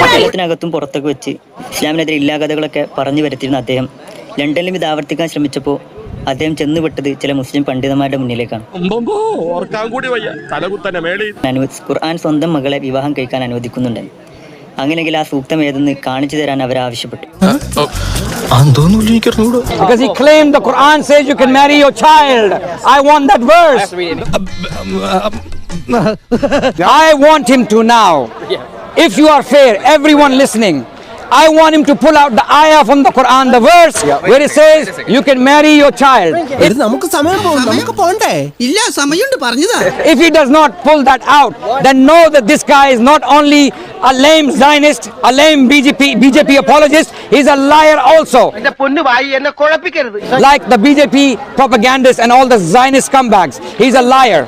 കേരളത്തിനകത്തും പുറത്തൊക്കെ വെച്ച് ഇസ്ലാമിനെതിരെ ഇല്ലാകഥകളൊക്കെ പറഞ്ഞു വരുത്തിയിരുന്ന അദ്ദേഹം ലണ്ടനിലും ഇത് ആവർത്തിക്കാൻ ശ്രമിച്ചപ്പോൾ അദ്ദേഹം ചെന്നുപെട്ടത് ചില മുസ്ലിം പണ്ഡിതന്മാരുടെ മുന്നിലേക്കാണ്. ഖുർആൻ സ്വന്തം മകളെ വിവാഹം കഴിക്കാൻ അനുവദിക്കുന്നുണ്ട്. അങ്ങനെയെങ്കിൽ ആ സൂക്തം ഏതെന്ന് കാണിച്ചു തരാൻ അവർ ആവശ്യപ്പെട്ടു. Because he claimed the Quran says you can marry your child. I want that verse. I want him to now. If you are fair, everyone listening, I want him to pull out the ayah from the Quran, the verse where it says you can marry your child. If he does not pull that out, then know that this guy is not only a lame Zionist, a lame BJP apologist, he's a liar also. Like the BJP propagandists and all the Zionist scumbags. He's a liar.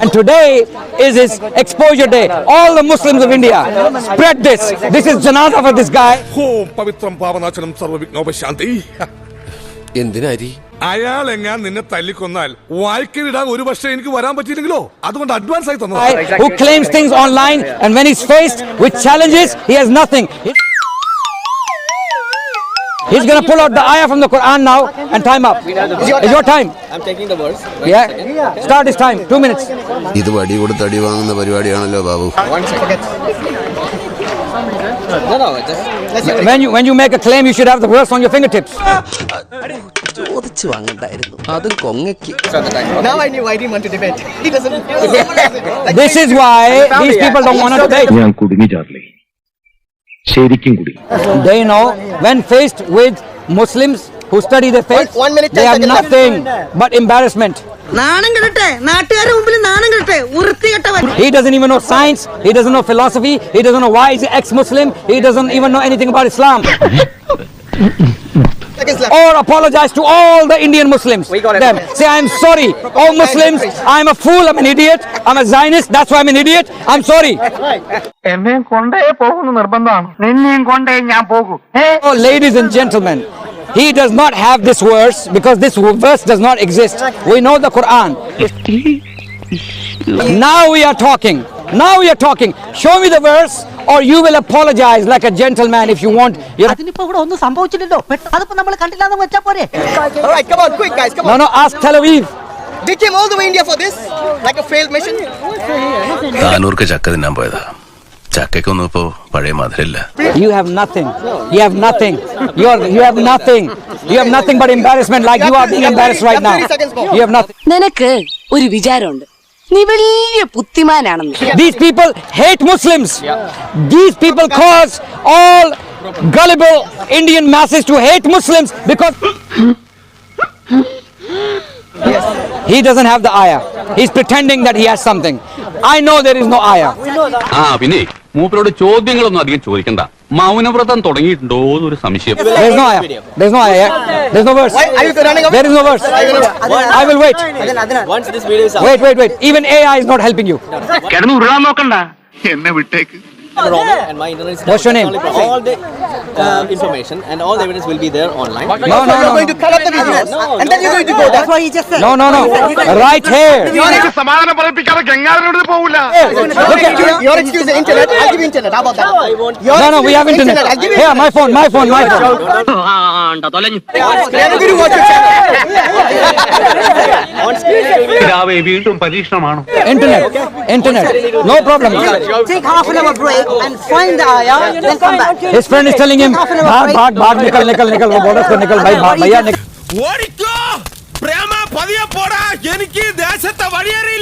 And today is his exposure day. All the Muslims of India, spread this. This is janazah for this guy. അയാൾ എങ്ങാൻ നിന്നെ തല്ലിക്കൊന്നാൽ വായിക്കിടാൻ ഒരു പക്ഷേ എനിക്ക് വരാൻ പറ്റിയില്ലെങ്കിലോ അതുകൊണ്ട് advance ആയി തന്നു. Who claims things online and when he's faced with challenges he has nothing. He's going to pull out the ayah from the Quran now and time up. It's your time. I'm taking the verse. Yeah. Start his time. 2 minutes. ഇത് വടി കൊടുത്ത് അടി വാങ്ങുന്ന പരിപാടിയാണല്ലോ Babu. 1 second. No, just when you make a claim you should have the verse on your fingertips. ചോദിച്ചു വാങ്ങണ്ടായിരുന്നു അതും കൊങ്ങയ്ക്ക്. Now I didn't want to debate. He doesn't. This is why these people don't want to debate. ഞാൻ കുടുങ്ങി Charlie, ശരിക്കും കുടുങ്ങി. They know when faced with Muslims who study their faith, 1 minute, they have nothing but embarrassment. He doesn't even know science, he doesn't know philosophy, he doesn't know why he's an ex-Muslim, he doesn't even know anything about Islam. Or apologize to all the Indian Muslims. Them. Say, I'm sorry. All Muslims, I'm a fool, I'm an idiot, I'm a Zionist, that's why I'm an idiot, I'm sorry. Oh, ladies and gentlemen, he does not have this verse because this verse does not exist. We know the Quran. Now we are talking. Show me the verse or you will apologize like a gentleman if you want. Alright, come on, quick guys, come on. No, ask Tel Aviv. They came all the way India for this, like a failed mission. താനൂർക്ക് ചക്ക തിന്നാൻ പോയതാ. ചക്കയ്ക്കൊന്നും ഇപ്പോ പഴയ മധുരമില്ല. You have nothing. You have nothing. You have nothing. You have nothing but embarrassment, like you are being embarrassed right now. You have nothing. നിനക്ക് ഒരു വിചാരമുണ്ട്, നീ വലിയ ബുദ്ധിമാനാണെന്ന്. These people hate Muslims. These people cause all gullible Indian masses to hate Muslims because he doesn't have the ayah. He's pretending that he has something. I know there is no ayah. പിന്നെ മൂപ്പരോട് ചോദ്യങ്ങളൊന്നും അധികം ചോദിക്കണ്ട. മൗനവ്രതം തുടങ്ങിയിട്ടുണ്ടോ എന്നൊരു സംശയം. There's no ayah. There's no ayah. There's no verse. Why are you running away? There is no verse. I will wait. Once this video is out. Wait. Even AI is not helping you. കിടന്ന് ഉരുളാൻ നോക്കണ്ട, എന്നെ വിട്ടേക്ക്. And my internet is What's your name? all the information and all the evidence will be there online. No. You're going to cut up the videos and then you're going to go. That's why he just said. No. Right here. സമാധാനം പറയിപ്പിക്കാതെ ഗംഗാധരനോട് പോവില്ല. Look at your excuse the internet. I'll give you internet. How about that? No, we have internet. Here, my phone. You're going to watch your channel. On screen. വീണ്ടും പരീക്ഷണമാണോ? Internet. No problem. Take half an hour break and find the ayah, then come back. His friend is telling him, भाग निकल वो border से निकल भाई भैया निकल. ഓടിക്കോ പ്രേമ പതിയെ പോടാ, എനിക്ക് ദേശത്തെ വഴിയേറി